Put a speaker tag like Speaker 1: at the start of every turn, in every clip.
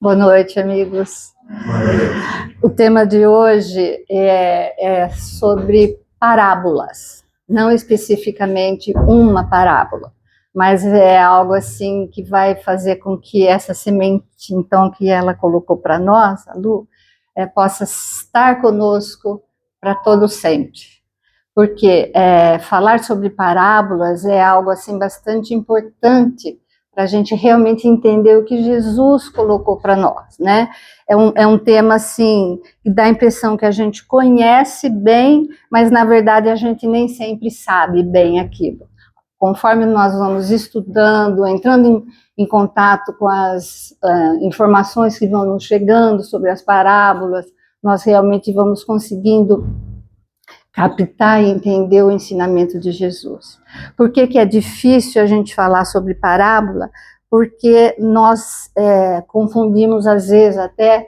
Speaker 1: Boa noite, amigos. O tema de hoje é sobre parábolas, não especificamente uma parábola, mas é algo assim que vai fazer com que essa semente, então, que ela colocou para nós, a Lu, possa estar conosco para todo sempre. Porque falar sobre parábolas é algo assim bastante importante para a gente realmente entender o que Jesus colocou para nós, né? É um tema, assim, que dá a impressão que a gente conhece bem, mas, na verdade, a gente nem sempre sabe bem aquilo. Conforme nós vamos estudando, entrando em contato com as informações que vão nos chegando sobre as parábolas, nós realmente vamos conseguindo captar e entender o ensinamento de Jesus. Por que é difícil a gente falar sobre parábola? Porque nós confundimos, às vezes, até,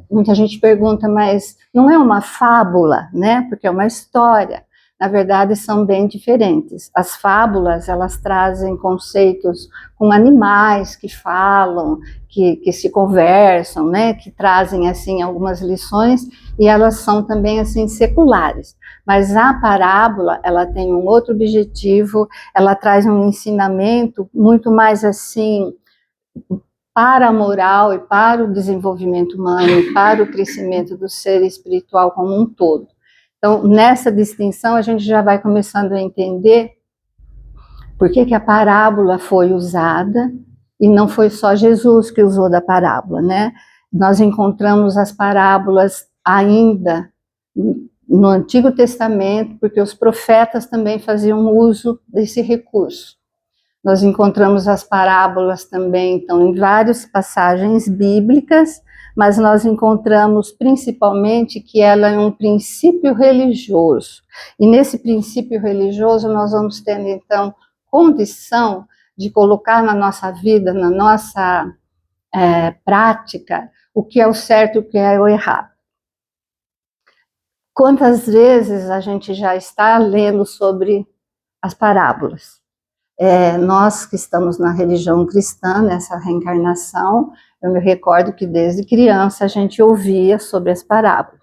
Speaker 1: muita gente pergunta, mas não é uma fábula, né? Porque é uma história. Na verdade, são bem diferentes. As fábulas, elas trazem conceitos com animais que falam, que se conversam, né? Que trazem, assim, algumas lições, e elas são também, assim, seculares. Mas a parábola, ela tem um outro objetivo, ela traz um ensinamento muito mais, assim, para a moral e para o desenvolvimento humano, e para o crescimento do ser espiritual como um todo. Então, nessa distinção, a gente já vai começando a entender por que a parábola foi usada, e não foi só Jesus que usou da parábola, né? Nós encontramos as parábolas ainda no Antigo Testamento, porque os profetas também faziam uso desse recurso. Nós encontramos as parábolas também, então, em várias passagens bíblicas, mas nós encontramos principalmente que ela é um princípio religioso. E nesse princípio religioso nós vamos tendo, então, condição de colocar na nossa vida, na nossa prática, o que é o certo e o que é o errado. Quantas vezes a gente já está lendo sobre as parábolas? Nós que estamos na religião cristã, nessa reencarnação, eu me recordo que desde criança a gente ouvia sobre as parábolas,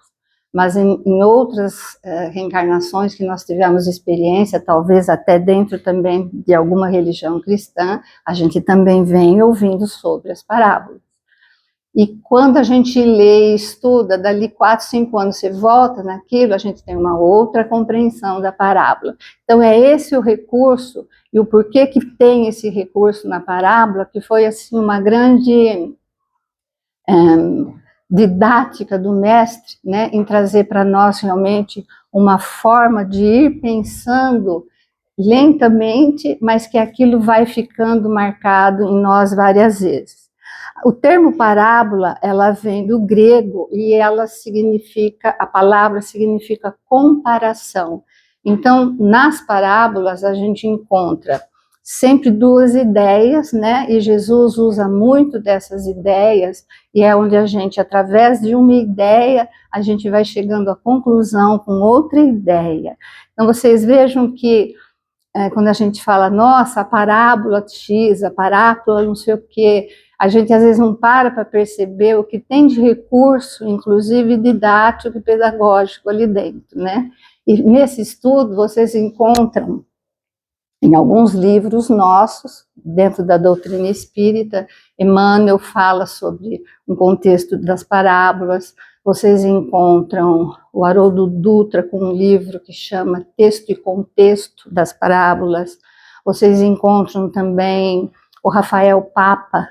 Speaker 1: mas em outras reencarnações que nós tivemos experiência, talvez até dentro também de alguma religião cristã, a gente também vem ouvindo sobre as parábolas. E quando a gente lê e estuda, dali 4, 5 anos você volta naquilo, a gente tem uma outra compreensão da parábola. Então é esse o recurso, e o porquê que tem esse recurso na parábola, que foi assim uma grande didática do mestre, né, em trazer para nós realmente uma forma de ir pensando lentamente, mas que aquilo vai ficando marcado em nós várias vezes. O termo parábola, ela vem do grego e ela significa, a palavra significa comparação. Então, nas parábolas a gente encontra sempre duas ideias, né? E Jesus usa muito dessas ideias, e é onde a gente, através de uma ideia, a gente vai chegando à conclusão com outra ideia. Então, vocês vejam que quando a gente fala, nossa, a parábola X, a parábola não sei o quê, a gente às vezes não para perceber o que tem de recurso, inclusive didático e pedagógico ali dentro, né? E nesse estudo vocês encontram em alguns livros nossos, dentro da doutrina espírita, Emmanuel fala sobre um contexto das parábolas. Vocês encontram o Haroldo Dutra com um livro que chama Texto e Contexto das Parábolas. Vocês encontram também o Rafael Papa,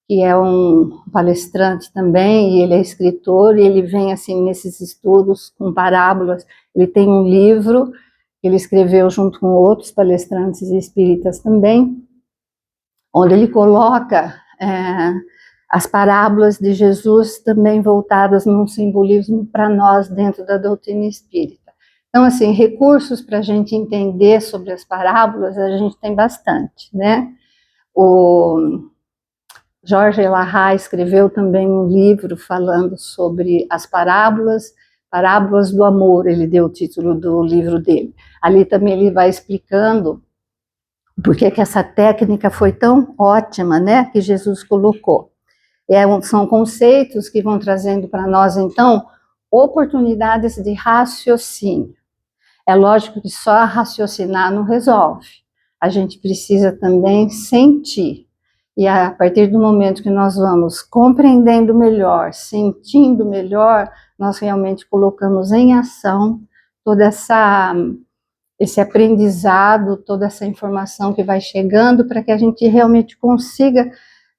Speaker 1: que é um palestrante também, e ele é escritor, e ele vem assim nesses estudos com parábolas. Ele tem um livro que ele escreveu junto com outros palestrantes espíritas também, onde ele coloca as parábolas de Jesus também voltadas num simbolismo para nós dentro da doutrina espírita. Então, assim, recursos para a gente entender sobre as parábolas, a gente tem bastante, né? O Jorge Elahá escreveu também um livro falando sobre as parábolas, Parábolas do Amor, ele deu o título do livro dele. Ali também ele vai explicando por que essa técnica foi tão ótima, né, que Jesus colocou. São conceitos que vão trazendo para nós, então, oportunidades de raciocínio. É lógico que só raciocinar não resolve. A gente precisa também sentir. E a partir do momento que nós vamos compreendendo melhor, sentindo melhor, nós realmente colocamos em ação toda esse aprendizado, toda essa informação que vai chegando para que a gente realmente consiga,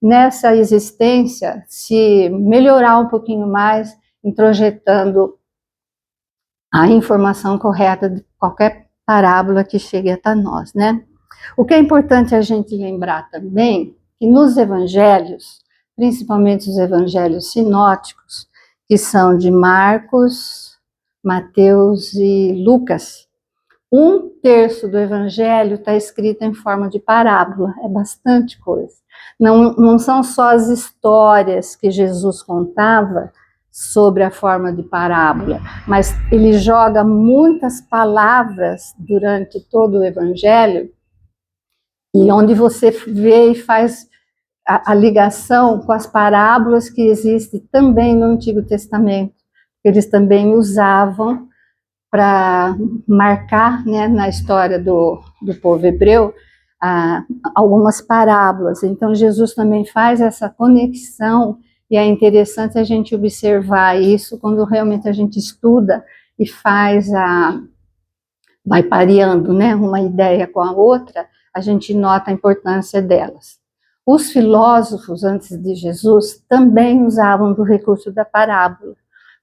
Speaker 1: nessa existência, se melhorar um pouquinho mais, introjetando a informação correta de qualquer parábola que chegue até nós, né? O que é importante a gente lembrar também, que nos evangelhos, principalmente os evangelhos sinóticos, que são de Marcos, Mateus e Lucas, 1/3 do evangelho está escrito em forma de parábola, é bastante coisa. Não são só as histórias que Jesus contava sobre a forma de parábola, mas ele joga muitas palavras durante todo o evangelho, e onde você vê e faz a ligação com as parábolas que existem também no Antigo Testamento, que eles também usavam para marcar, né, na história do povo hebreu, algumas parábolas. Então, Jesus também faz essa conexão, e é interessante a gente observar isso quando realmente a gente estuda e vai pareando, né, uma ideia com a outra, a gente nota a importância delas. Os filósofos, antes de Jesus, também usavam do recurso da parábola,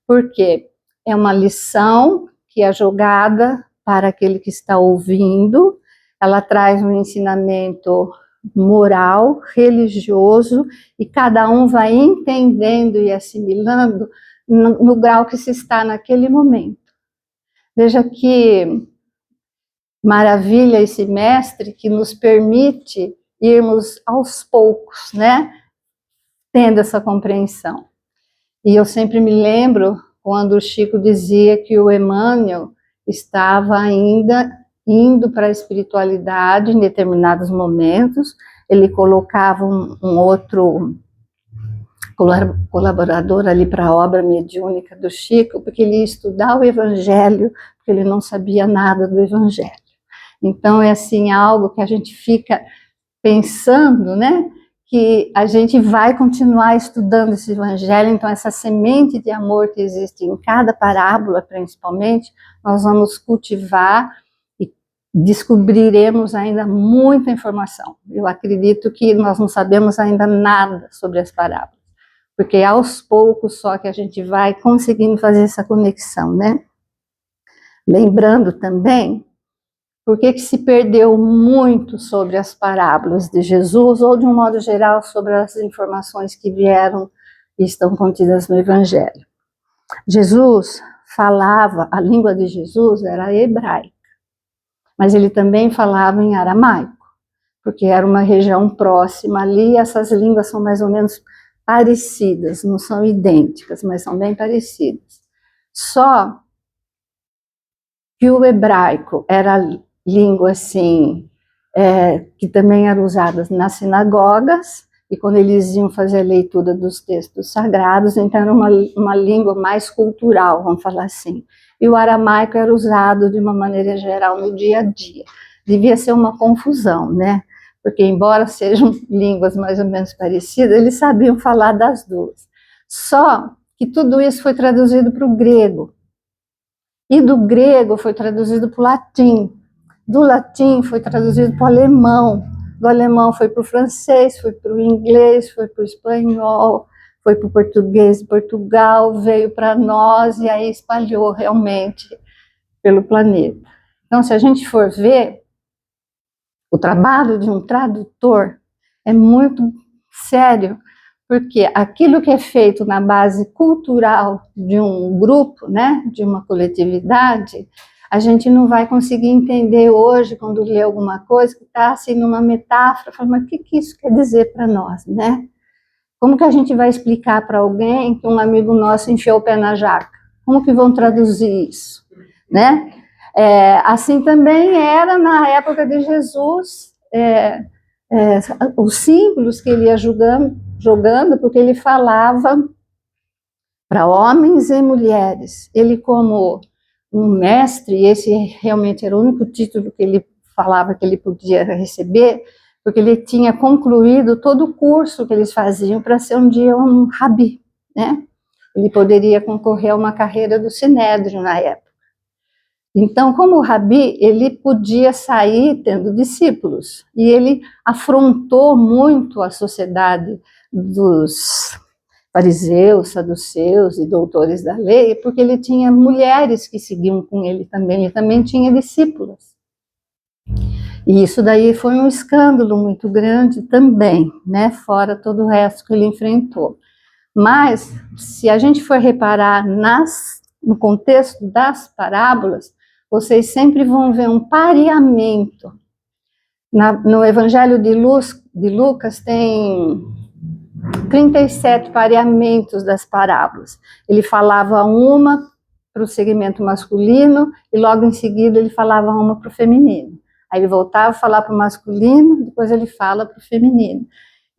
Speaker 1: porque é uma lição que é jogada para aquele que está ouvindo, ela traz um ensinamento moral, religioso, e cada um vai entendendo e assimilando no grau que se está naquele momento. Veja que maravilha esse mestre que nos permite irmos aos poucos, né, tendo essa compreensão. E eu sempre me lembro quando o Chico dizia que o Emmanuel estava ainda indo para a espiritualidade em determinados momentos, ele colocava um outro colaborador ali para a obra mediúnica do Chico, porque ele ia estudar o Evangelho, porque ele não sabia nada do Evangelho. Então é assim algo que a gente fica pensando, né, que a gente vai continuar estudando esse Evangelho, então essa semente de amor que existe em cada parábola, principalmente, nós vamos cultivar e descobriremos ainda muita informação. Eu acredito que nós não sabemos ainda nada sobre as parábolas, porque aos poucos só que a gente vai conseguindo fazer essa conexão, né? Lembrando também, por que se perdeu muito sobre as parábolas de Jesus, ou de um modo geral sobre as informações que vieram e estão contidas no Evangelho. Jesus falava, a língua de Jesus era hebraica, mas ele também falava em aramaico, porque era uma região próxima ali, e essas línguas são mais ou menos parecidas, não são idênticas, mas são bem parecidas. Só que o hebraico era língua assim, que também era usada nas sinagogas, e quando eles iam fazer a leitura dos textos sagrados, então era uma língua mais cultural, vamos falar assim. E o aramaico era usado de uma maneira geral no dia a dia. Devia ser uma confusão, né? Porque embora sejam línguas mais ou menos parecidas, eles sabiam falar das duas. Só que tudo isso foi traduzido para o grego. E do grego foi traduzido para o latim. Do latim foi traduzido para o alemão, do alemão foi para o francês, foi para o inglês, foi para o espanhol, foi para o português de Portugal, veio para nós e aí espalhou realmente pelo planeta. Então, se a gente for ver, o trabalho de um tradutor é muito sério, porque aquilo que é feito na base cultural de um grupo, né, de uma coletividade, a gente não vai conseguir entender hoje, quando lê alguma coisa, que está assim numa metáfora, fala, mas o que isso quer dizer para nós, né? Como que a gente vai explicar para alguém que um amigo nosso enfiou o pé na jaca? Como que vão traduzir isso, né? Assim também era na época de Jesus, os símbolos que ele ia jogando, porque ele falava para homens e mulheres. Ele, como um mestre, esse realmente era o único título que ele falava que ele podia receber, porque ele tinha concluído todo o curso que eles faziam para ser um dia um rabi, né? Ele poderia concorrer a uma carreira do Sinédrio na época. Então, como rabi, ele podia sair tendo discípulos, e ele afrontou muito a sociedade dos fariseus, saduceus e doutores da lei, porque ele tinha mulheres que seguiam com ele também tinha discípulos. E isso daí foi um escândalo muito grande também, né, fora todo o resto que ele enfrentou. Mas, se a gente for reparar no contexto das parábolas, vocês sempre vão ver um pareamento. No Evangelho de Lucas tem 37 pareamentos das parábolas. Ele falava uma para o segmento masculino e logo em seguida ele falava uma para o feminino. Aí ele voltava a falar para o masculino, depois ele fala para o feminino.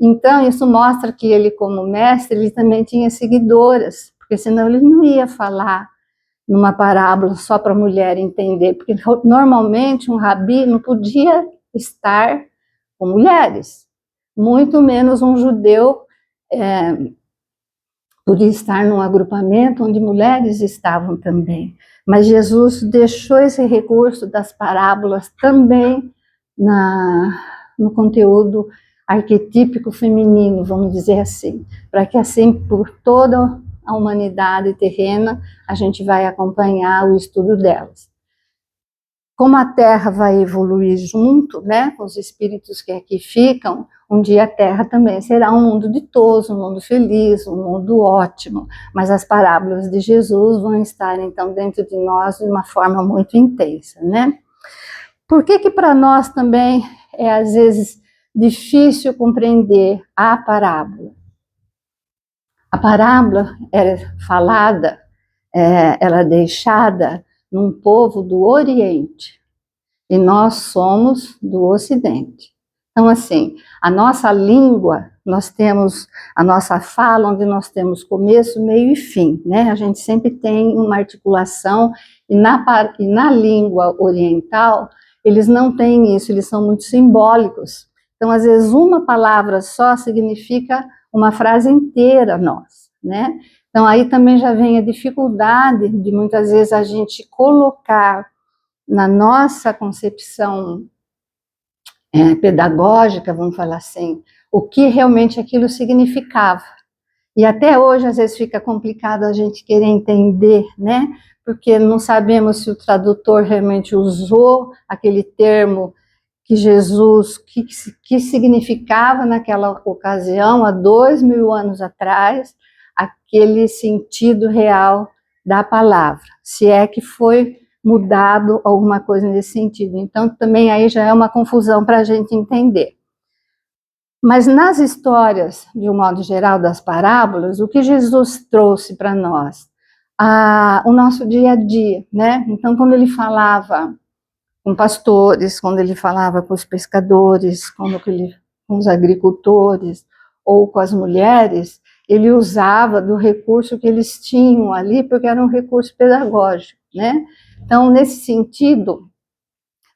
Speaker 1: Então isso mostra que ele, como mestre, ele também tinha seguidoras, porque senão ele não ia falar numa parábola só para a mulher entender, porque normalmente um rabi não podia estar com mulheres, muito menos um judeu podia estar num agrupamento onde mulheres estavam também. Mas Jesus deixou esse recurso das parábolas também no conteúdo arquetípico feminino, vamos dizer assim, para que assim por toda a humanidade terrena a gente vai acompanhar o estudo delas. Como a Terra vai evoluir junto, né, com os espíritos que aqui ficam, um dia a Terra também será um mundo ditoso, um mundo feliz, um mundo ótimo, mas as parábolas de Jesus vão estar então dentro de nós de uma forma muito intensa, né? Por que para nós também é às vezes difícil compreender a parábola? A parábola era falada, ela é deixada num povo do Oriente, e nós somos do Ocidente. Então, assim, a nossa língua, nós temos a nossa fala, onde nós temos começo, meio e fim, né? A gente sempre tem uma articulação, e na língua oriental, eles não têm isso, eles são muito simbólicos. Então, às vezes, uma palavra só significa uma frase inteira nossa, né? Então, aí também já vem a dificuldade de muitas vezes a gente colocar na nossa concepção pedagógica, vamos falar assim, o que realmente aquilo significava. E até hoje, às vezes, fica complicado a gente querer entender, né? Porque não sabemos se o tradutor realmente usou aquele termo que Jesus, que significava naquela ocasião, há 2000 anos atrás, aquele sentido real da palavra, se é que foi mudado alguma coisa nesse sentido. Então, também aí já é uma confusão para a gente entender. Mas nas histórias, de um modo geral, das parábolas, o que Jesus trouxe para nós? O nosso dia a dia, né? Então, quando ele falava com pastores, quando ele falava com os pescadores, com os agricultores, ou com as mulheres, ele usava do recurso que eles tinham ali, porque era um recurso pedagógico, né? Então, nesse sentido,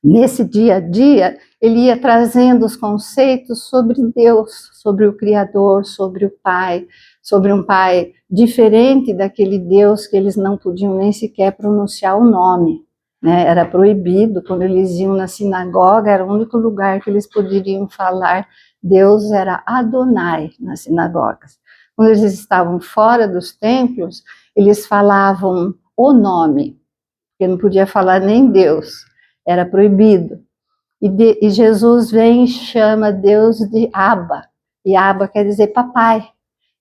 Speaker 1: nesse dia a dia, ele ia trazendo os conceitos sobre Deus, sobre o Criador, sobre o Pai, sobre um Pai diferente daquele Deus que eles não podiam nem sequer pronunciar o nome, né? Era proibido, quando eles iam na sinagoga, era o único lugar que eles poderiam falar Deus, era Adonai nas sinagogas. Quando eles estavam fora dos templos, eles falavam o nome, porque não podia falar nem Deus, era proibido. E Jesus vem e chama Deus de Abba, e Abba quer dizer papai.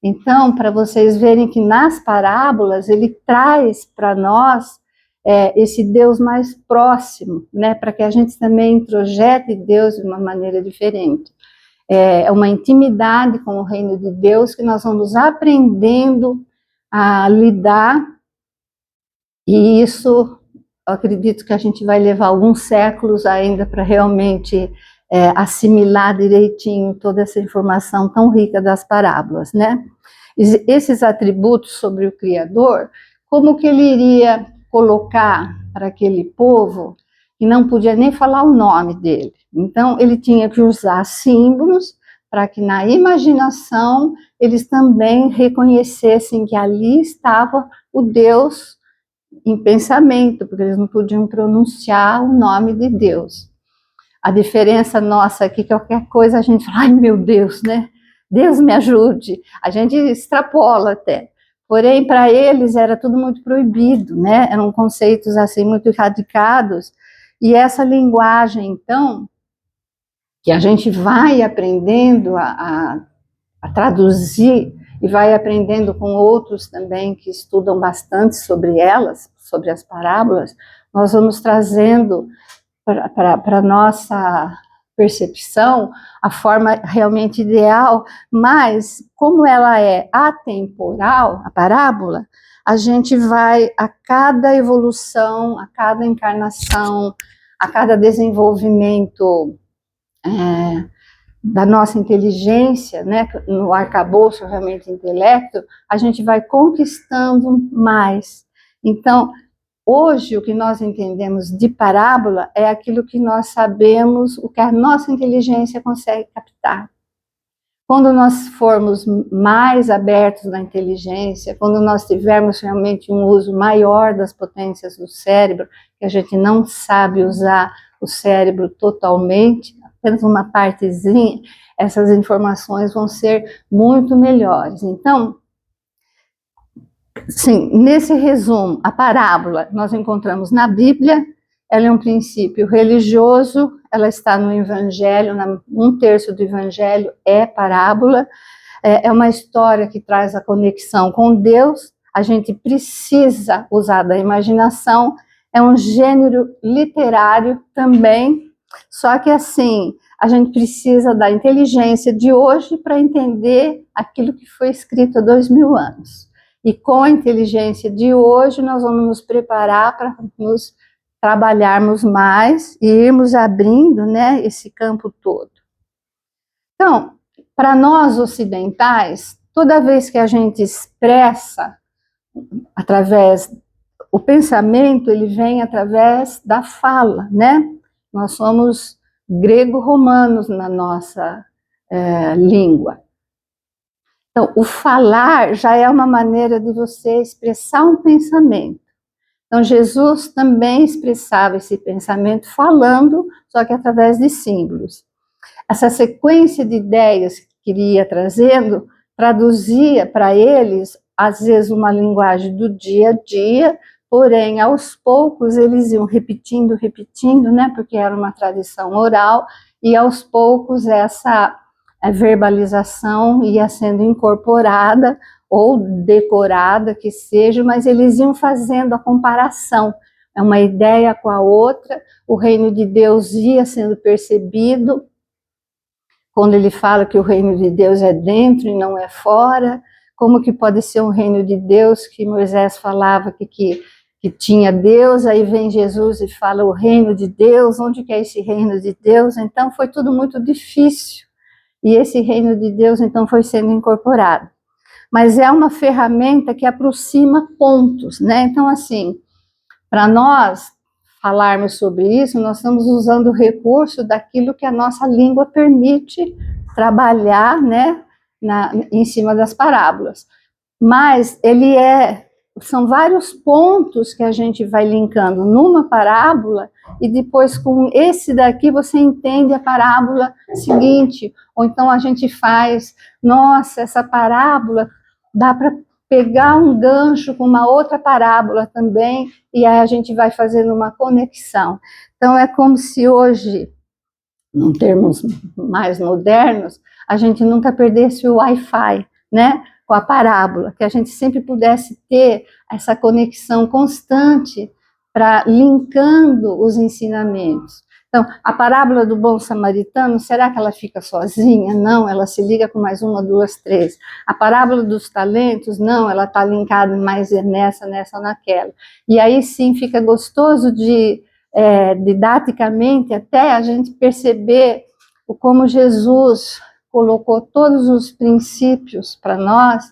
Speaker 1: Então, para vocês verem que nas parábolas ele traz para nós esse Deus mais próximo, né, para que a gente também introjete Deus de uma maneira diferente. É uma intimidade com o reino de Deus que nós vamos aprendendo a lidar, e isso eu acredito que a gente vai levar alguns séculos ainda para realmente assimilar direitinho toda essa informação tão rica das parábolas, né? Esses atributos sobre o Criador, como que ele iria colocar para aquele povo que não podia nem falar o nome dele? Então, ele tinha que usar símbolos para que na imaginação eles também reconhecessem que ali estava o Deus em pensamento, porque eles não podiam pronunciar o nome de Deus. A diferença nossa aqui, qualquer coisa a gente fala, ai meu Deus, né? Deus me ajude. A gente extrapola até. Porém, para eles era tudo muito proibido, né? Eram conceitos assim muito radicados. E essa linguagem, então, que a gente vai aprendendo a traduzir e vai aprendendo com outros também que estudam bastante sobre elas, sobre as parábolas, nós vamos trazendo para a nossa percepção a forma realmente ideal, mas como ela é atemporal, a parábola, a gente vai a cada evolução, a cada encarnação, a cada desenvolvimento da nossa inteligência, né, no arcabouço realmente intelecto, a gente vai conquistando mais. Então, hoje, o que nós entendemos de parábola é aquilo que nós sabemos, o que a nossa inteligência consegue captar. Quando nós formos mais abertos na inteligência, quando nós tivermos realmente um uso maior das potências do cérebro, que a gente não sabe usar o cérebro totalmente, apenas uma partezinha, essas informações vão ser muito melhores. Então, sim, nesse resumo, a parábola nós encontramos na Bíblia, ela é um princípio religioso, ela está no Evangelho, um terço do Evangelho é parábola, é uma história que traz a conexão com Deus, a gente precisa usar da imaginação, é um gênero literário também, só que assim, a gente precisa da inteligência de hoje para entender aquilo que foi escrito há 2000 anos. E com a inteligência de hoje, nós vamos nos preparar para nos trabalharmos mais e irmos abrindo, né, esse campo todo. Então, para nós ocidentais, toda vez que a gente expressa através, o pensamento, ele vem através da fala, né? Nós somos grego-romanos na nossa língua. Então, o falar já é uma maneira de você expressar um pensamento. Então, Jesus também expressava esse pensamento falando, só que através de símbolos. Essa sequência de ideias que ele ia trazendo, traduzia para eles, às vezes, uma linguagem do dia a dia, porém, aos poucos, eles iam repetindo, né, porque era uma tradição oral, e aos poucos essa verbalização ia sendo incorporada, ou decorada, que seja, mas eles iam fazendo a comparação, uma ideia com a outra, o reino de Deus ia sendo percebido, quando ele fala que o reino de Deus é dentro e não é fora, como que pode ser um reino de Deus que Moisés falava que tinha Deus, aí vem Jesus e fala o reino de Deus, onde que é esse reino de Deus? Então foi tudo muito difícil, e esse reino de Deus então foi sendo incorporado. Mas é uma ferramenta que aproxima pontos, né? Então assim, para nós falarmos sobre isso, nós estamos usando o recurso daquilo que a nossa língua permite trabalhar, né, em cima das parábolas. Mas são vários pontos que a gente vai linkando numa parábola e depois com esse daqui você entende a parábola seguinte, ou então a gente faz, nossa, essa parábola dá para pegar um gancho com uma outra parábola também, e aí a gente vai fazendo uma conexão. Então é como se hoje, em termos mais modernos, a gente nunca perdesse o Wi-Fi, né, com a parábola, que a gente sempre pudesse ter essa conexão constante para linkando os ensinamentos. Então, a parábola do bom samaritano, será que ela fica sozinha? Não, ela se liga com mais uma, duas, três. A parábola dos talentos, não, ela está linkada mais nessa ou naquela. E aí sim fica gostoso didaticamente até a gente perceber o como Jesus colocou todos os princípios para nós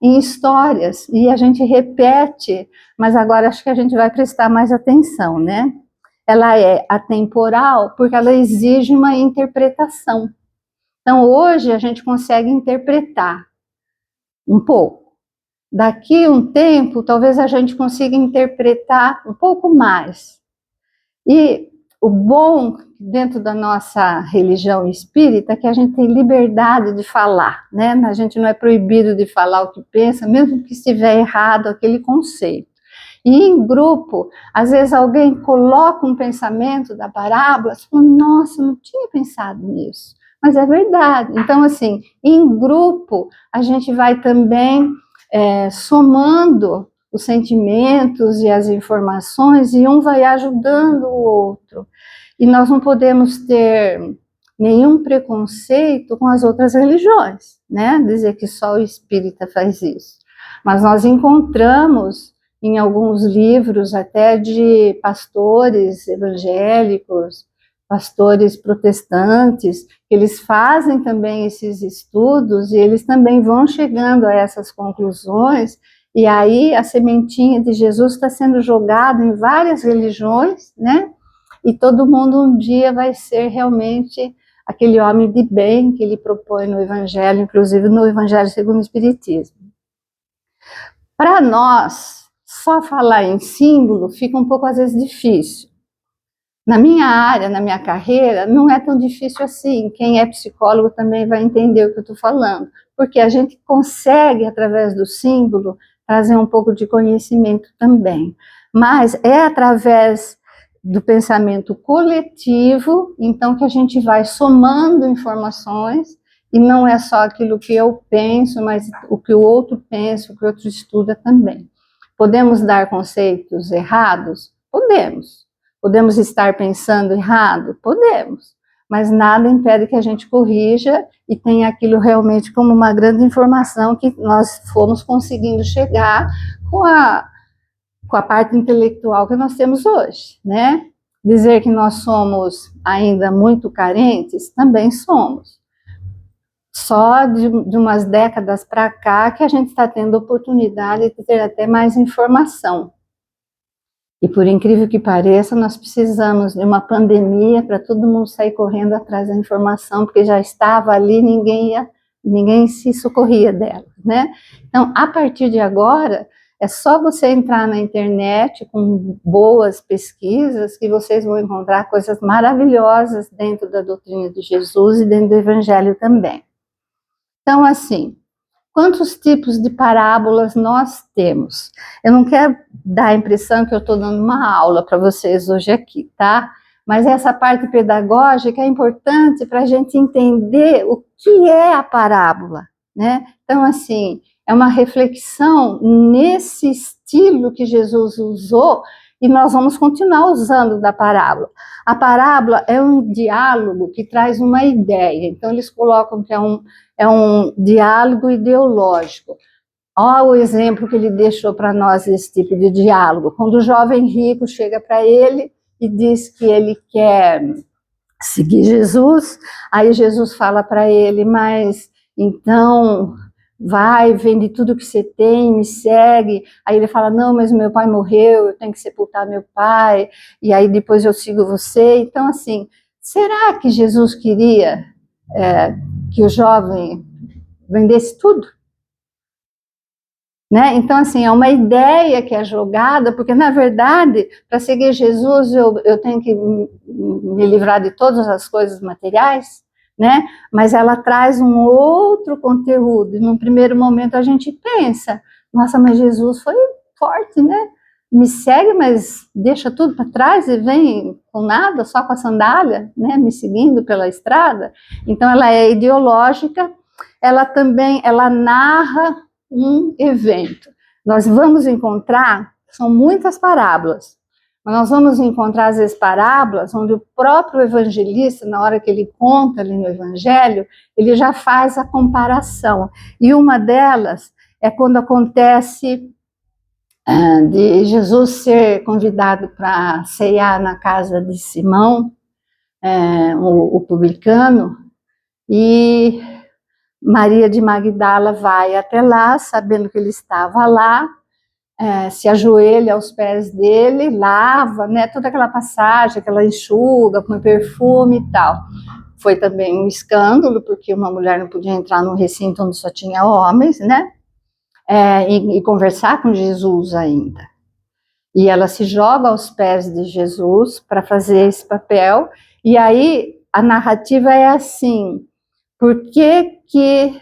Speaker 1: em histórias, e a gente repete, mas agora acho que a gente vai prestar mais atenção, né? Ela é atemporal porque ela exige uma interpretação. Então, hoje a gente consegue interpretar um pouco. Daqui a um tempo, talvez a gente consiga interpretar um pouco mais. E o bom dentro da nossa religião espírita é que a gente tem liberdade de falar, né? A gente não é proibido de falar o que pensa, mesmo que estiver errado aquele conceito. E em grupo, às vezes alguém coloca um pensamento da parábola, você fala, nossa, eu não tinha pensado nisso. Mas é verdade. Então, assim, em grupo, a gente vai também somando os sentimentos e as informações, e um vai ajudando o outro. E nós não podemos ter nenhum preconceito com as outras religiões, né? Dizer que só o espírita faz isso. Mas nós encontramos em alguns livros até de pastores evangélicos, pastores protestantes, eles fazem também esses estudos e eles também vão chegando a essas conclusões, e aí a sementinha de Jesus está sendo jogada em várias religiões, né? E todo mundo um dia vai ser realmente aquele homem de bem que ele propõe no Evangelho, inclusive no Evangelho segundo o Espiritismo. Para nós, só falar em símbolo fica um pouco às vezes difícil. Na minha área, na minha carreira, não é tão difícil assim. Quem é psicólogo também vai entender o que eu estou falando, porque a gente consegue, através do símbolo, trazer um pouco de conhecimento também. Mas é através do pensamento coletivo, então, que a gente vai somando informações, e não é só aquilo que eu penso, mas o que o outro pensa, o que o outro estuda também. Podemos dar conceitos errados? Podemos. Podemos estar pensando errado? Podemos, mas nada impede que a gente corrija e tenha aquilo realmente como uma grande informação que nós fomos conseguindo chegar com a parte intelectual que nós temos hoje, né? Dizer que nós somos ainda muito carentes, também somos. Só de umas décadas para cá que a gente está tendo oportunidade de ter até mais informação. E por incrível que pareça, nós precisamos de uma pandemia para todo mundo sair correndo atrás da informação, porque já estava ali, ninguém se socorria dela, né? Então, a partir de agora, é só você entrar na internet com boas pesquisas que vocês vão encontrar coisas maravilhosas dentro da doutrina de Jesus e dentro do Evangelho também. Então, assim, quantos tipos de parábolas nós temos? Eu não quero dar a impressão que eu estou dando uma aula para vocês hoje aqui, tá? Mas essa parte pedagógica é importante para a gente entender o que é a parábola, né? Então, assim, é uma reflexão nesse estilo que Jesus usou e nós vamos continuar usando da parábola. A parábola é um diálogo que traz uma ideia, então eles colocam que é um diálogo ideológico. Olha o exemplo que ele deixou para nós desse tipo de diálogo. Quando o jovem rico chega para ele e diz que ele quer seguir Jesus, aí Jesus fala para ele, mas então vai, vende tudo que você tem, me segue. Aí ele fala, não, mas meu pai morreu, eu tenho que sepultar meu pai, e aí depois eu sigo você. Então, assim, será que Jesus queria que o jovem vendesse tudo? Né? Então, assim, é uma ideia que é jogada, porque, na verdade, para seguir Jesus, eu tenho que me livrar de todas as coisas materiais, né? Mas ela traz um outro conteúdo, e num primeiro momento a gente pensa, nossa, mas Jesus foi forte, né? Me segue, mas deixa tudo para trás e vem com nada, só com a sandália, né? Me seguindo pela estrada. Então, ela é ideológica, ela também, ela narra um evento. Nós vamos encontrar, são muitas parábolas, mas nós vamos encontrar às vezes parábolas onde o próprio evangelista, na hora que ele conta ali no evangelho, ele já faz a comparação. E uma delas é quando acontece de Jesus ser convidado para ceiar na casa de Simão, o publicano, e Maria de Magdala vai até lá, sabendo que ele estava lá, se ajoelha aos pés dele, lava, né, toda aquela passagem, aquela enxuga, põe perfume e tal. Foi também um escândalo, porque uma mulher não podia entrar num recinto onde só tinha homens, né, e conversar com Jesus ainda. E ela se joga aos pés de Jesus para fazer esse papel, e aí a narrativa é assim: por que que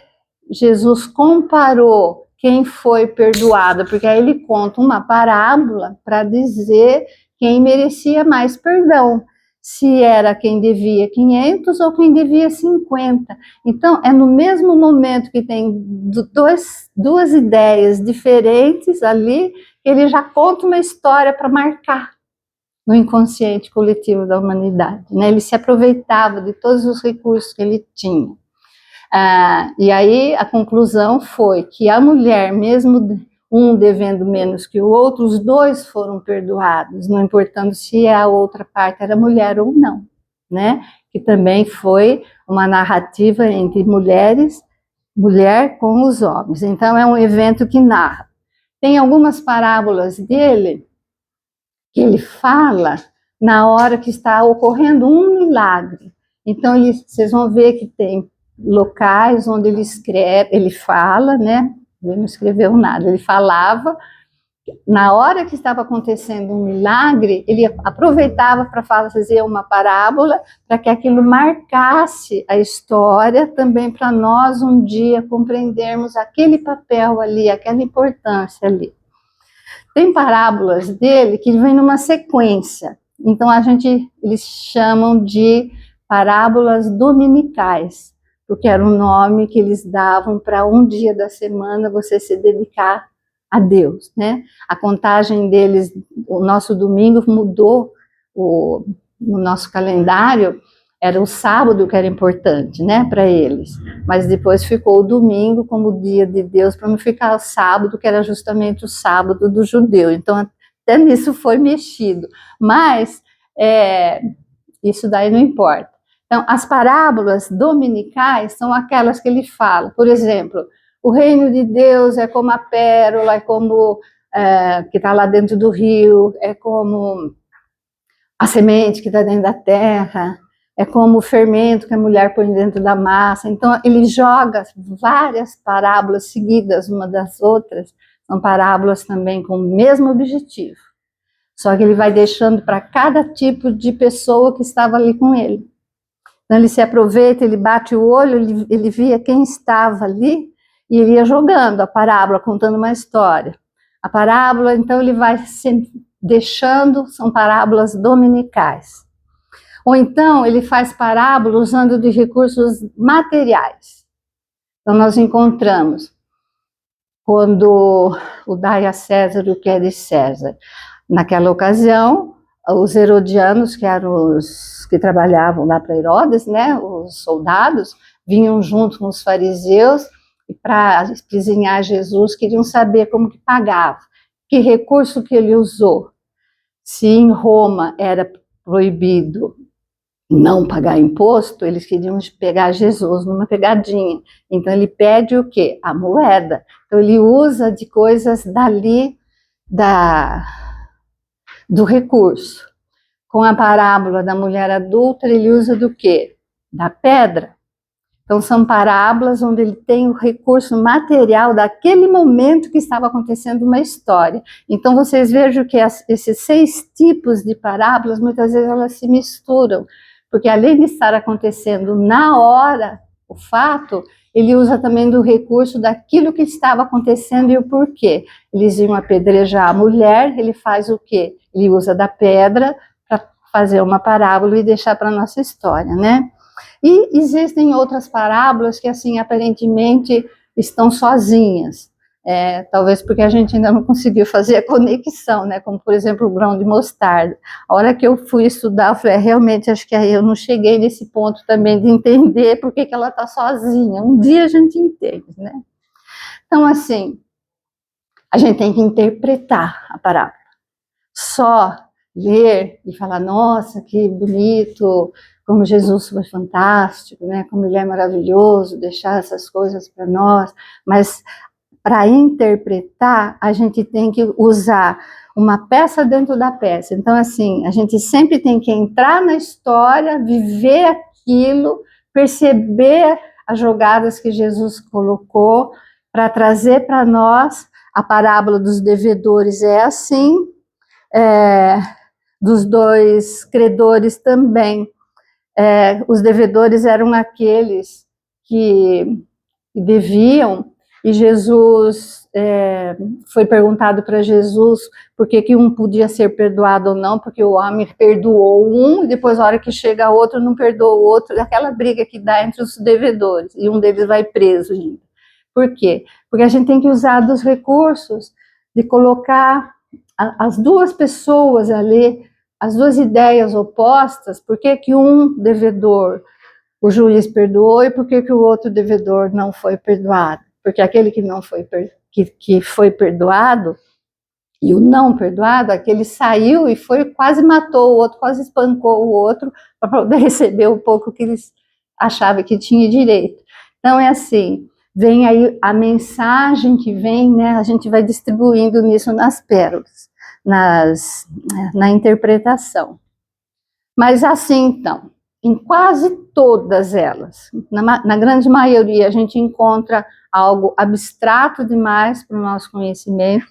Speaker 1: Jesus comparou quem foi perdoado? Porque aí ele conta uma parábola para dizer quem merecia mais perdão, se era quem devia 500 ou quem devia 50. Então, é no mesmo momento que tem duas ideias diferentes ali, ele já conta uma história para marcar no inconsciente coletivo da humanidade, né? Ele se aproveitava de todos os recursos que ele tinha. E aí a conclusão foi que a mulher, mesmo um devendo menos que o outro, os dois foram perdoados, não importando se a outra parte era mulher ou não, né? Que também foi uma narrativa entre mulheres, mulher com os homens. Então é um evento que narra. Tem algumas parábolas dele que ele fala na hora que está ocorrendo um milagre. Então vocês vão ver que tem locais onde ele escreve, ele fala, né? Ele não escreveu nada, ele falava. Na hora que estava acontecendo um milagre, ele aproveitava para fazer uma parábola, para que aquilo marcasse a história, também para nós um dia compreendermos aquele papel ali, aquela importância ali. Tem parábolas dele que vêm numa sequência, então eles chamam de parábolas dominicais, porque era um nome que eles davam para um dia da semana você se dedicar a Deus, né? A contagem deles, o nosso domingo mudou, no nosso calendário era o sábado que era importante, né, para eles, mas depois ficou o domingo como dia de Deus, para não ficar o sábado, que era justamente o sábado do judeu. Então até nisso foi mexido, mas isso daí não importa. Então, as parábolas dominicais são aquelas que ele fala, por exemplo, o reino de Deus é como a pérola, é como que está lá dentro do rio, é como a semente que está dentro da terra, é como o fermento que a mulher põe dentro da massa. Então, ele joga várias parábolas seguidas uma das outras, são parábolas também com o mesmo objetivo, só que ele vai deixando para cada tipo de pessoa que estava ali com ele. Então, ele se aproveita, ele bate o olho, ele via quem estava ali, e ele ia jogando a parábola, contando uma história. A parábola, então, ele vai se deixando, são parábolas dominicais. Ou então, ele faz parábola usando de recursos materiais. Então, nós encontramos, quando o dai a César o que é de César. Naquela ocasião, os herodianos, que eram os que trabalhavam lá para Herodes, né, os soldados, vinham junto com os fariseus, e para espezinhar Jesus, queriam saber como que pagava, que recurso que ele usou. Se em Roma era proibido não pagar imposto, eles queriam pegar Jesus numa pegadinha. Então ele pede o quê? A moeda. Então ele usa de coisas dali, do recurso. Com a parábola da mulher adúltera, ele usa do quê? Da pedra. Então são parábolas onde ele tem o recurso material daquele momento que estava acontecendo uma história. Então vocês vejam que esses 6 tipos de parábolas, muitas vezes elas se misturam, porque além de estar acontecendo na hora o fato, ele usa também do recurso daquilo que estava acontecendo e o porquê. Eles iam apedrejar a mulher, ele faz o quê? Ele usa da pedra para fazer uma parábola e deixar para a nossa história, né? E existem outras parábolas que, assim, aparentemente estão sozinhas. Talvez porque a gente ainda não conseguiu fazer a conexão, né? Como, por exemplo, o grão de mostarda. A hora que eu fui estudar, eu falei, realmente, acho que aí eu não cheguei nesse ponto também de entender por que ela está sozinha. Um dia a gente entende, né? Então, assim, a gente tem que interpretar a parábola. Só ler e falar, nossa, que bonito, como Jesus foi fantástico, né? Como ele é maravilhoso, deixar essas coisas para nós, mas para interpretar, a gente tem que usar uma peça dentro da peça. Então, assim, a gente sempre tem que entrar na história, viver aquilo, perceber as jogadas que Jesus colocou para trazer para nós. A parábola dos devedores é assim, dos dois credores também. Os devedores eram aqueles que deviam, e Jesus, foi perguntado para Jesus por que um podia ser perdoado ou não, porque o homem perdoou um, e depois, na hora que chega outro, não perdoa o outro, aquela briga que dá entre os devedores, e um deles vai preso ainda. Por quê? Porque a gente tem que usar dos recursos de colocar as duas pessoas ali, as duas ideias opostas. Por que um devedor o juiz perdoou e por que o outro devedor não foi perdoado? Porque aquele que não foi, que foi perdoado, e o não perdoado, aquele saiu e foi, quase matou o outro, quase espancou o outro, para poder receber o pouco que eles achavam que tinha direito. Então é assim, vem aí a mensagem que vem, né, a gente vai distribuindo nisso nas pérolas, na interpretação. Mas assim, então, em quase todas elas, na grande maioria, a gente encontra algo abstrato demais para o nosso conhecimento,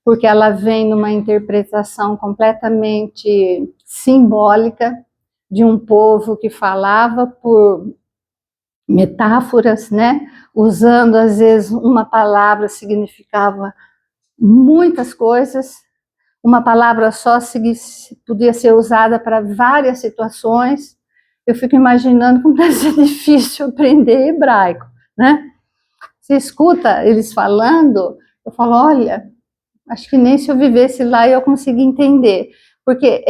Speaker 1: porque ela vem numa interpretação completamente simbólica de um povo que falava por metáforas, né? Usando, às vezes, uma palavra significava muitas coisas, uma palavra só podia ser usada para várias situações. Eu fico imaginando como deve ser difícil aprender hebraico, né? Você escuta eles falando, eu falo, olha, acho que nem se eu vivesse lá eu conseguia entender, porque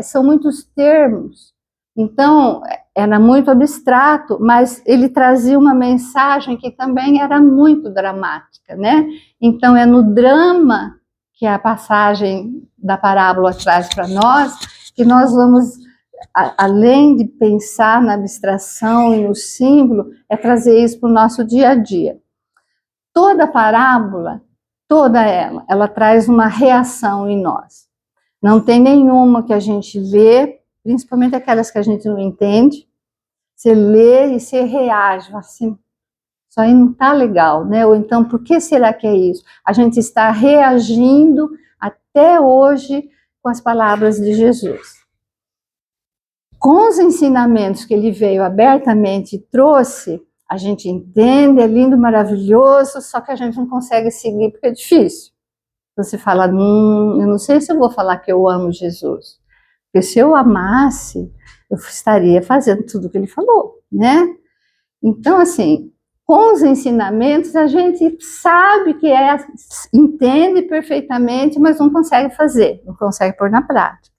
Speaker 1: são muitos termos, então era muito abstrato, mas ele trazia uma mensagem que também era muito dramática, né? Então é no drama que a passagem da parábola traz para nós, que nós vamos, além de pensar na abstração e no símbolo, é trazer isso para o nosso dia a dia. Toda parábola, toda ela traz uma reação em nós. Não tem nenhuma que a gente lê, principalmente aquelas que a gente não entende, você lê e você reage, assim, isso aí não está legal, né? Ou então, por que será que é isso? A gente está reagindo até hoje com as palavras de Jesus. Com os ensinamentos que ele veio abertamente e trouxe, a gente entende, é lindo, maravilhoso, só que a gente não consegue seguir porque é difícil. Você fala, eu não sei se eu vou falar que eu amo Jesus, porque se eu amasse, eu estaria fazendo tudo o que ele falou, né? Então, assim, com os ensinamentos, a gente sabe que entende perfeitamente, mas não consegue fazer, não consegue pôr na prática.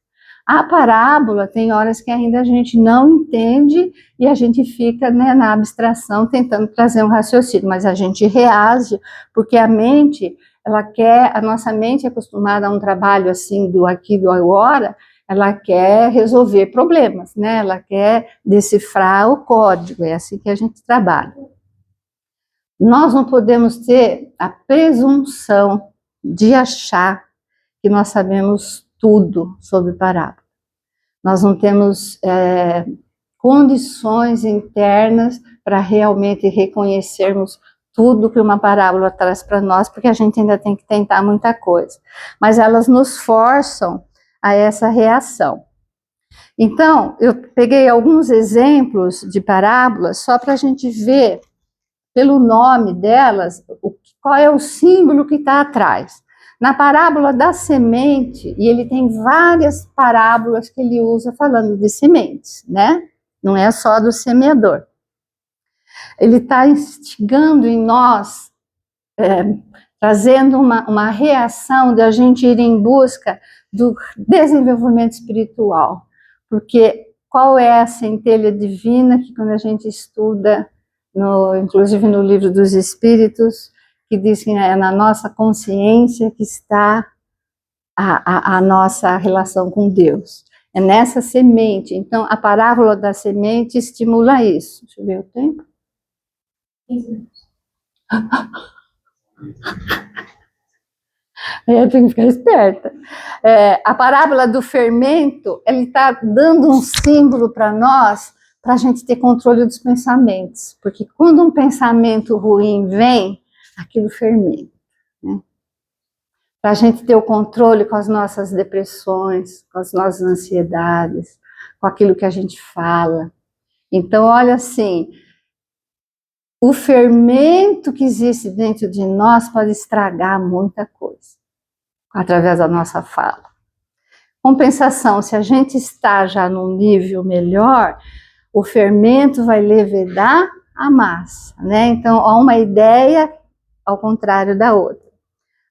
Speaker 1: A parábola tem horas que ainda a gente não entende e a gente fica, né, na abstração tentando trazer um raciocínio, mas a gente reage, porque a mente, a nossa mente é acostumada a um trabalho assim do aqui, do agora, ela quer resolver problemas, né? Ela quer decifrar o código, é assim que a gente trabalha. Nós não podemos ter a presunção de achar que nós sabemos tudo sobre parábola. Nós não temos condições internas para realmente reconhecermos tudo que uma parábola traz para nós, porque a gente ainda tem que tentar muita coisa. Mas elas nos forçam a essa reação. Então, eu peguei alguns exemplos de parábolas só para a gente ver, pelo nome delas, qual é o símbolo que está atrás. Na parábola da semente, e ele tem várias parábolas que ele usa falando de sementes, né? Não é só do semeador. Ele está instigando em nós, trazendo uma reação de a gente ir em busca do desenvolvimento espiritual. Porque qual é a centelha divina que quando a gente estuda, inclusive no livro dos Espíritos, que diz que é na nossa consciência que está a nossa relação com Deus. É nessa semente. Então, a parábola da semente estimula isso. Deixa eu ver o tempo. 15 minutos. Eu tenho que ficar esperta. A parábola do fermento, ele está dando um símbolo para nós, para a gente ter controle dos pensamentos. Porque quando um pensamento ruim vem, aquilo fermenta, né? Para a gente ter o controle com as nossas depressões, com as nossas ansiedades, com aquilo que a gente fala. Então, olha assim, o fermento que existe dentro de nós pode estragar muita coisa, através da nossa fala. Compensação, se a gente está já num nível melhor, o fermento vai levedar a massa, né? Então, há uma ideia ao contrário da outra.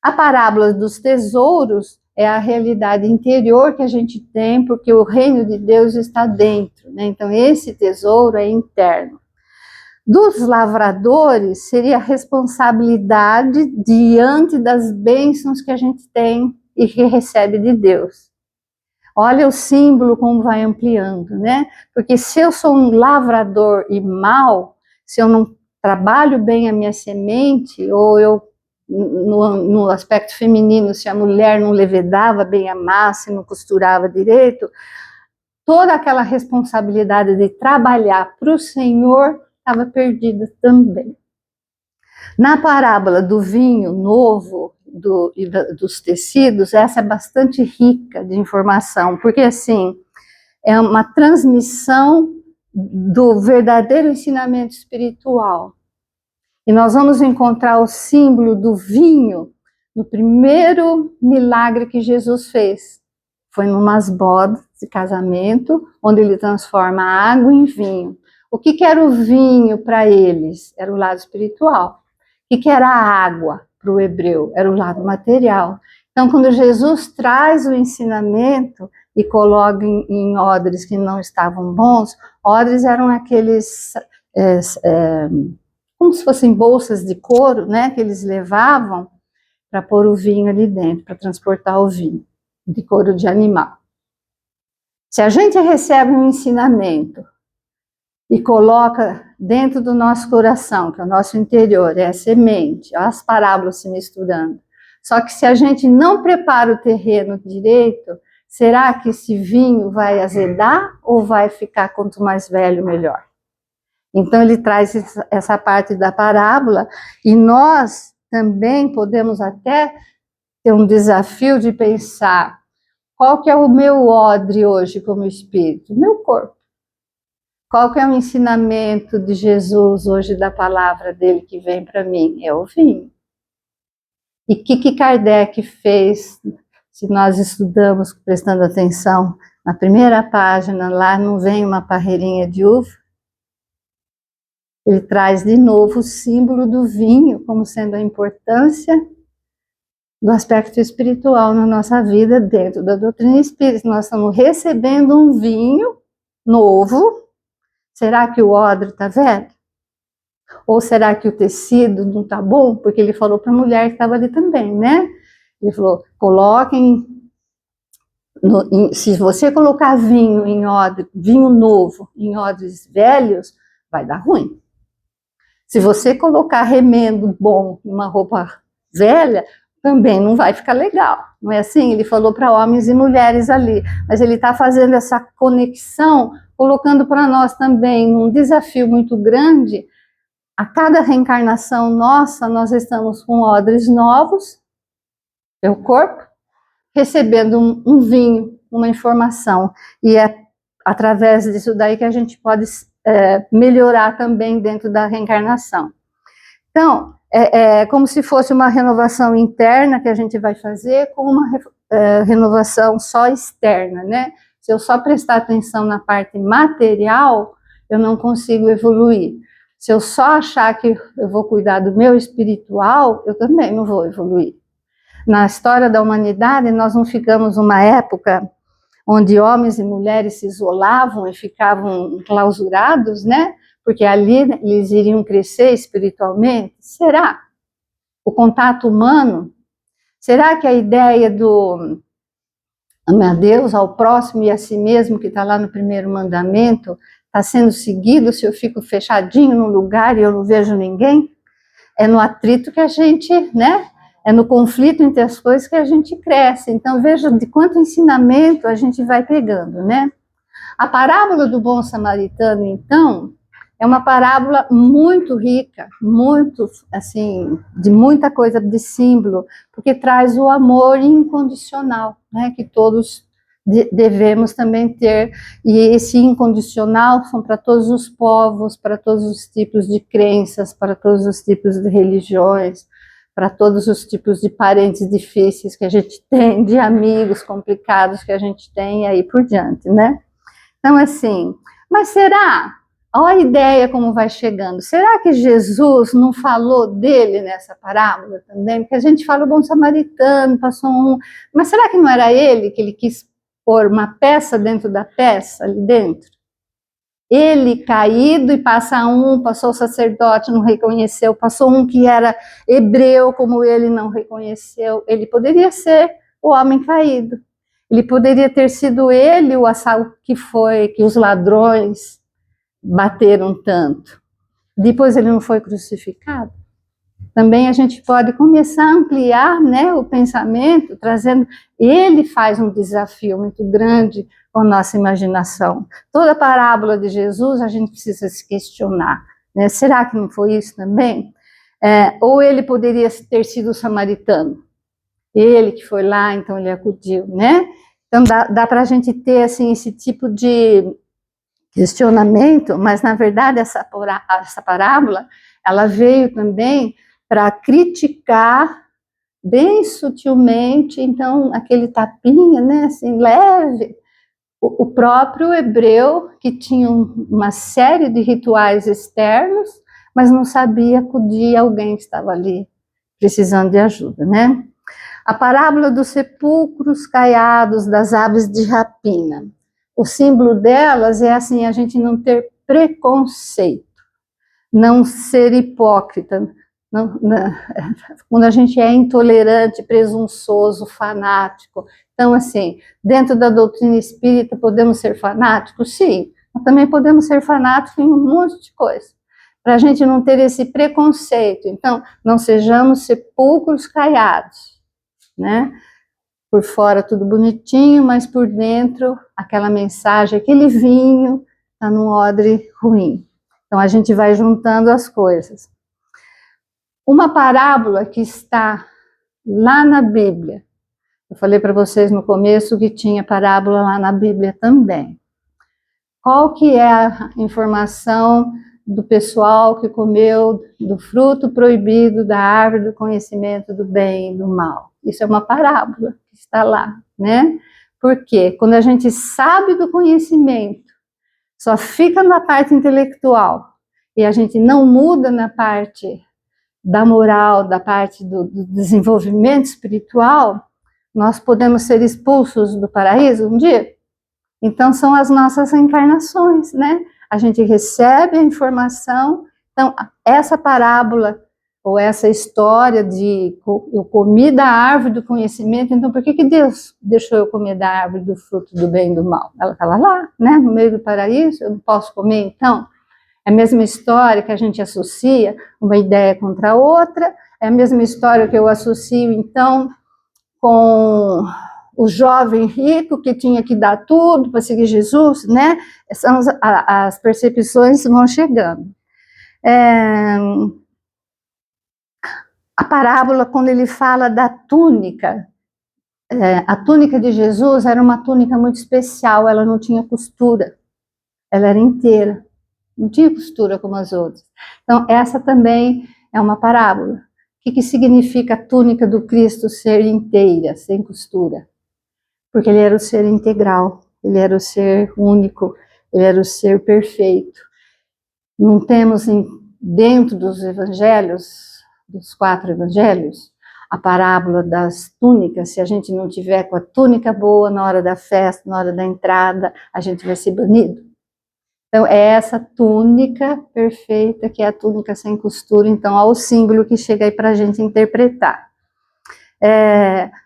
Speaker 1: A parábola dos tesouros é a realidade interior que a gente tem, porque o reino de Deus está dentro, né? Então, esse tesouro é interno. Dos lavradores, seria a responsabilidade diante das bênçãos que a gente tem e que recebe de Deus. Olha o símbolo como vai ampliando, né? Porque se eu sou um lavrador e mau, se eu não trabalho bem a minha semente, ou eu, no aspecto feminino, se a mulher não levedava bem a massa e não costurava direito, toda aquela responsabilidade de trabalhar para o Senhor estava perdida também. Na parábola do vinho novo e dos tecidos, essa é bastante rica de informação, porque assim, é uma transmissão do verdadeiro ensinamento espiritual. E nós vamos encontrar o símbolo do vinho no primeiro milagre que Jesus fez. Foi numas bodas de casamento, onde ele transforma a água em vinho. O que era o vinho para eles? Era o lado espiritual. O que era a água para o hebreu? Era o lado material. Então, quando Jesus traz o ensinamento e coloca em odres que não estavam bons, odres eram aqueles, como se fossem bolsas de couro, né, que eles levavam para pôr o vinho ali dentro, para transportar o vinho, de couro de animal. Se a gente recebe um ensinamento e coloca dentro do nosso coração, que é o nosso interior, é a semente, as parábolas se misturando. Só que se a gente não prepara o terreno direito, será que esse vinho vai azedar ou vai ficar quanto mais velho, melhor? Então ele traz essa parte da parábola e nós também podemos até ter um desafio de pensar qual que é o meu odre hoje como espírito? O meu corpo. Qual que é o ensinamento de Jesus hoje, da palavra dele que vem para mim? É o vinho. E o que Kardec fez, se nós estudamos, prestando atenção, na primeira página, lá não vem uma parreirinha de uva? Ele traz de novo o símbolo do vinho, como sendo a importância do aspecto espiritual na nossa vida dentro da doutrina espírita. Nós estamos recebendo um vinho novo. Será que o odre está velho? Ou será que o tecido não está bom? Porque ele falou para a mulher que estava ali também, né? Ele falou, coloquem, se você colocar vinho em odre, vinho novo em odres velhos, vai dar ruim. Se você colocar remendo bom em uma roupa velha, também não vai ficar legal. Não é assim? Ele falou para homens e mulheres ali, mas ele está fazendo essa conexão, colocando para nós também num desafio muito grande. A cada reencarnação nossa, nós estamos com odres novos, é o corpo, recebendo um vinho, uma informação. E é através disso daí que a gente pode melhorar também dentro da reencarnação. Então, é como se fosse uma renovação interna que a gente vai fazer com uma renovação só externa, né? Se eu só prestar atenção na parte material, eu não consigo evoluir. Se eu só achar que eu vou cuidar do meu espiritual, eu também não vou evoluir. Na história da humanidade, nós não ficamos numa época onde homens e mulheres se isolavam e ficavam clausurados, né? Porque ali eles iriam crescer espiritualmente? Será? O contato humano? Será que a ideia ame a Deus, ao próximo e a si mesmo, que está lá no primeiro mandamento, está sendo seguido se eu fico fechadinho num lugar e eu não vejo ninguém? É no atrito que a gente, né? É no conflito entre as coisas que a gente cresce. Então, veja de quanto ensinamento a gente vai pegando, né? A parábola do bom samaritano, então, é uma parábola muito rica, muito, assim, de muita coisa de símbolo, porque traz o amor incondicional, né? Que todos devemos também ter, e esse incondicional são para todos os povos, para todos os tipos de crenças, para todos os tipos de religiões, para todos os tipos de parentes difíceis que a gente tem, de amigos complicados que a gente tem, e aí por diante, né? Então, assim, mas será? Olha a ideia como vai chegando. Será que Jesus não falou dele nessa parábola também? Porque a gente fala o bom samaritano, passou um... Mas será que não era ele que ele quis pôr uma peça dentro da peça, ali dentro? Ele caído e passa um, passou o sacerdote, não reconheceu, passou um que era hebreu, como ele não reconheceu. Ele poderia ser o homem caído. Ele poderia ter sido ele o assalto que foi, que os ladrões bateram tanto. Depois ele não foi crucificado. Também a gente pode começar a ampliar, né, o pensamento, trazendo... Ele faz um desafio muito grande com a nossa imaginação. Toda a parábola de Jesus a gente precisa se questionar, né? Será que não foi isso também? Ou ele poderia ter sido o samaritano. Ele que foi lá, então ele acudiu, né? Então dá para a gente ter assim, esse tipo de questionamento, mas na verdade essa parábola, ela veio também para criticar bem sutilmente, então aquele tapinha, né, assim, leve, o próprio hebreu que tinha uma série de rituais externos, mas não sabia acudir a alguém que estava ali precisando de ajuda, né? A parábola dos sepulcros caiados, das aves de rapina. O símbolo delas é assim, a gente não ter preconceito, não ser hipócrita, quando a gente é intolerante, presunçoso, fanático. Então, assim, dentro da doutrina espírita, podemos ser fanáticos? Sim, mas também podemos ser fanáticos em um monte de coisa, para a gente não ter esse preconceito. Então, não sejamos sepulcros caiados, né? Por fora tudo bonitinho, mas por dentro aquela mensagem, aquele vinho está num odre ruim. Então a gente vai juntando as coisas. Uma parábola que está lá na Bíblia. Eu falei para vocês no começo que tinha parábola lá na Bíblia também. Qual que é a informação do pessoal que comeu do fruto proibido da árvore do conhecimento do bem e do mal? Isso é uma parábola que está lá, né? Porque quando a gente sabe do conhecimento, só fica na parte intelectual e a gente não muda na parte da moral, da parte do desenvolvimento espiritual, nós podemos ser expulsos do paraíso um dia? Então são as nossas reencarnações, né? A gente recebe a informação. Então essa parábola ou essa história de eu comi da árvore do conhecimento, então por que Deus deixou eu comer da árvore do fruto do bem e do mal? Ela estava lá, né, no meio do paraíso, eu não posso comer então? É a mesma história que a gente associa uma ideia contra a outra, é a mesma história que eu associo então com o jovem rico que tinha que dar tudo para seguir Jesus, né? São as percepções vão chegando. A parábola, quando ele fala da túnica, a túnica de Jesus era uma túnica muito especial, ela não tinha costura, ela era inteira, não tinha costura como as outras. Então, essa também é uma parábola. O que significa a túnica do Cristo ser inteira, sem costura? Porque ele era o ser integral, ele era o ser único, ele era o ser perfeito. Não temos dentro dos evangelhos, dos 4 evangelhos, a parábola das túnicas. Se a gente não tiver com a túnica boa na hora da festa, na hora da entrada, a gente vai ser banido. Então é essa túnica perfeita, que é a túnica sem costura. Então há o símbolo que chega aí para a gente interpretar.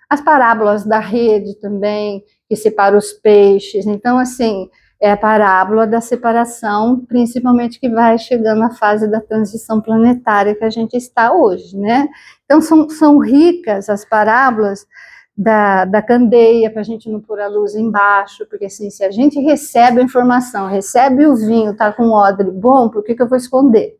Speaker 1: As parábolas da rede também, que separa os peixes. Então, assim, é a parábola da separação, principalmente que vai chegando à fase da transição planetária que a gente está hoje, né? Então, são ricas as parábolas da candeia, para a gente não pôr a luz embaixo, porque assim, se a gente recebe a informação, recebe o vinho, tá com odre bom, por que eu vou esconder?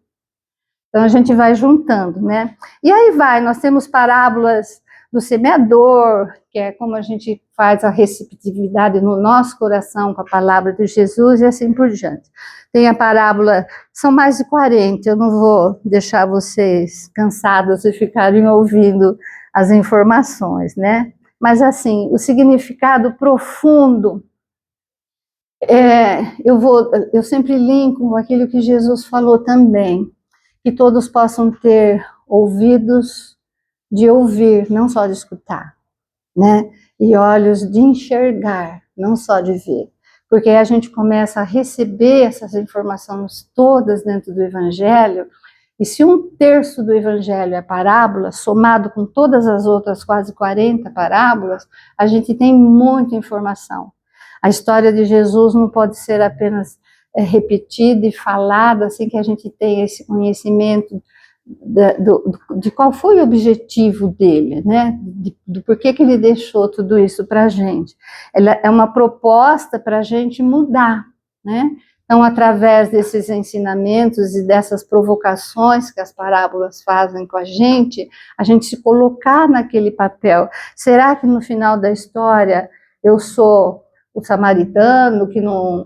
Speaker 1: Então, a gente vai juntando, né? E aí nós temos parábolas do semeador, que é como a gente faz a receptividade no nosso coração com a palavra de Jesus e assim por diante. Tem a parábola, são mais de 40, eu não vou deixar vocês cansados de ficarem ouvindo as informações, né? Mas assim, o significado profundo, eu sempre linko com aquilo que Jesus falou também, que todos possam ter ouvidos de ouvir, não só de escutar, né? E olhos de enxergar, não só de ver. Porque a gente começa a receber essas informações todas dentro do Evangelho, e se 1/3 do Evangelho é parábola, somado com todas as outras quase 40 parábolas, a gente tem muita informação. A história de Jesus não pode ser apenas repetida e falada sem que a gente tenha esse conhecimento de qual foi o objetivo dele, né? Do porquê que ele deixou tudo isso para a gente. Ela é uma proposta para a gente mudar, né? Então, através desses ensinamentos e dessas provocações que as parábolas fazem com a gente se colocar naquele papel. Será que no final da história eu sou o samaritano,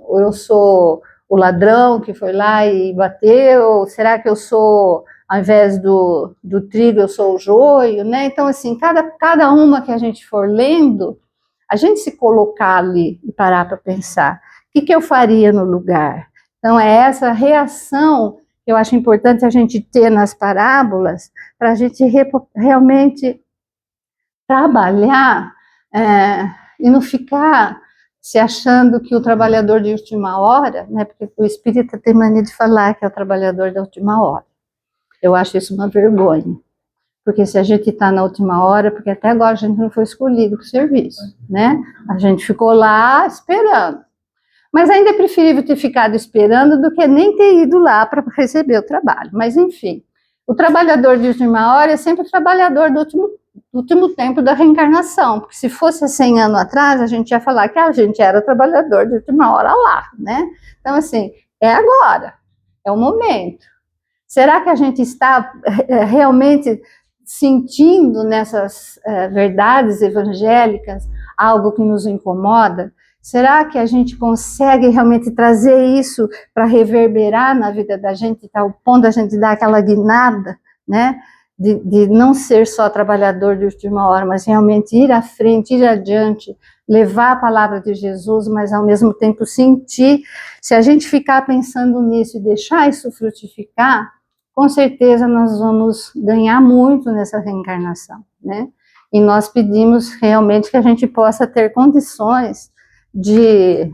Speaker 1: ou eu sou o ladrão que foi lá e bateu? Ou será que eu sou, ao invés do trigo, eu sou o joio, né? Então, assim, cada uma que a gente for lendo, a gente se colocar ali e parar para pensar, o que eu faria no lugar? Então, é essa reação que eu acho importante a gente ter nas parábolas, para a gente realmente trabalhar e não ficar se achando que o trabalhador de última hora, né? Porque o espírita tem mania de falar que é o trabalhador da última hora. Eu acho isso uma vergonha, porque se a gente está na última hora, porque até agora a gente não foi escolhido para o serviço, né? A gente ficou lá esperando. Mas ainda é preferível ter ficado esperando do que nem ter ido lá para receber o trabalho. Mas, enfim, o trabalhador de última hora é sempre o trabalhador do último tempo da reencarnação, porque se fosse 100 anos atrás, a gente ia falar que a gente era trabalhador de última hora lá, né? Então, assim, é agora, é o momento. Será que a gente está realmente sentindo nessas verdades evangélicas algo que nos incomoda? Será que a gente consegue realmente trazer isso para reverberar na vida da gente, ao ponto da gente dar aquela guinada, né? De não ser só trabalhador de última hora, mas realmente ir à frente, ir adiante, levar a palavra de Jesus, mas ao mesmo tempo sentir. Se a gente ficar pensando nisso e deixar isso frutificar, com certeza nós vamos ganhar muito nessa reencarnação, né? E nós pedimos realmente que a gente possa ter condições de...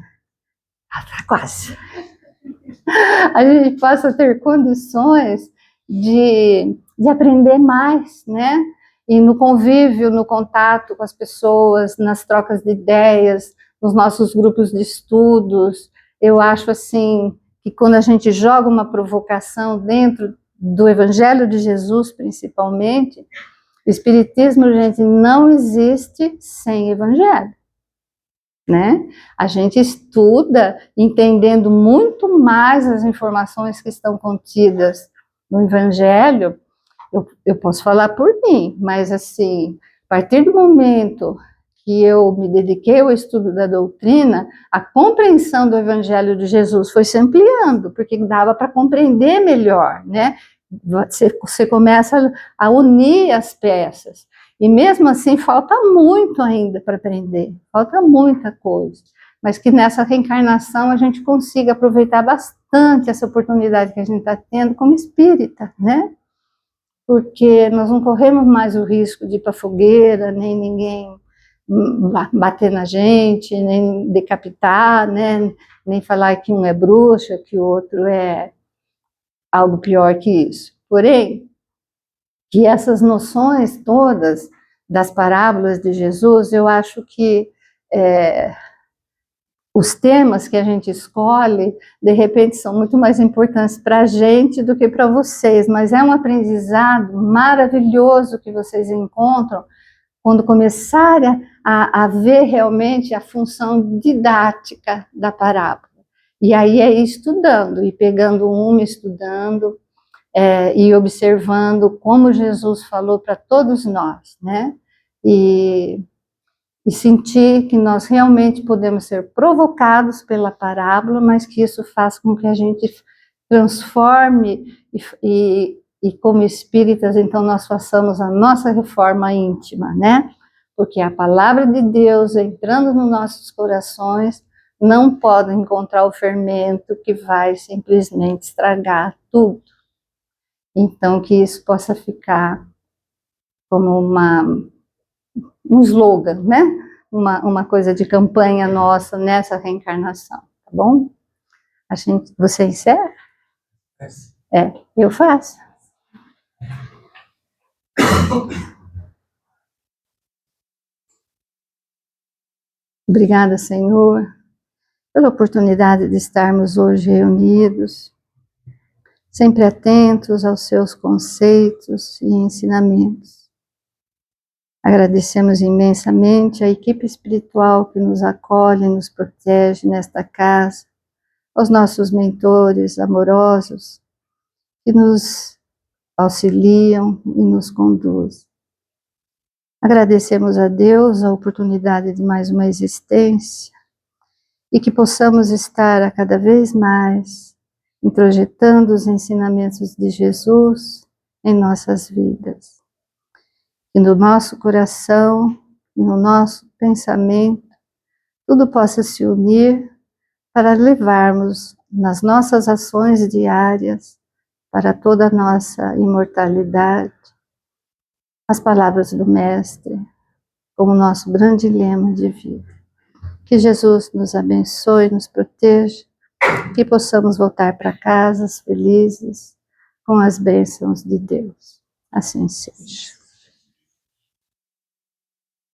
Speaker 1: tá quase. A gente possa ter condições de aprender mais, né? E no convívio, no contato com as pessoas, nas trocas de ideias, nos nossos grupos de estudos, eu acho assim que quando a gente joga uma provocação dentro do Evangelho de Jesus, principalmente, o Espiritismo, gente, não existe sem Evangelho, né? A gente estuda entendendo muito mais as informações que estão contidas no Evangelho. Eu posso falar por mim, mas assim, a partir do momento que eu me dediquei ao estudo da doutrina, a compreensão do Evangelho de Jesus foi se ampliando, porque dava para compreender melhor, né? Você começa a unir as peças. E mesmo assim, falta muito ainda para aprender, falta muita coisa. Mas que nessa reencarnação a gente consiga aproveitar bastante essa oportunidade que a gente está tendo como espírita, né? Porque nós não corremos mais o risco de ir para a fogueira, nem ninguém bater na gente, nem decapitar, né? Nem falar que um é bruxa, que o outro é algo pior que isso. Porém, que essas noções todas das parábolas de Jesus, eu acho que os temas que a gente escolhe, de repente, são muito mais importantes para a gente do que para vocês, mas é um aprendizado maravilhoso que vocês encontram quando começarem a ver realmente a função didática da parábola. E aí é ir estudando, e pegando uma, estudando, e observando como Jesus falou para todos nós, né? E sentir que nós realmente podemos ser provocados pela parábola, mas que isso faz com que a gente transforme e como espíritas, então nós façamos a nossa reforma íntima, né? Porque a palavra de Deus entrando nos nossos corações não pode encontrar o fermento que vai simplesmente estragar tudo. Então que isso possa ficar como um slogan, né? Uma coisa de campanha nossa nessa reencarnação, tá bom? Você encerra? Eu faço. Obrigada, Senhor, pela oportunidade de estarmos hoje reunidos, sempre atentos aos seus conceitos e ensinamentos. Agradecemos imensamente a equipe espiritual que nos acolhe e nos protege nesta casa, aos nossos mentores amorosos que nos auxiliam e nos conduzem. Agradecemos a Deus a oportunidade de mais uma existência e que possamos estar a cada vez mais introjetando os ensinamentos de Jesus em nossas vidas. Que no nosso coração e no nosso pensamento tudo possa se unir para levarmos nas nossas ações diárias para toda a nossa imortalidade as palavras do Mestre como nosso grande lema de vida. Que Jesus nos abençoe, nos proteja, que possamos voltar para casas felizes com as bênçãos de Deus. Assim seja.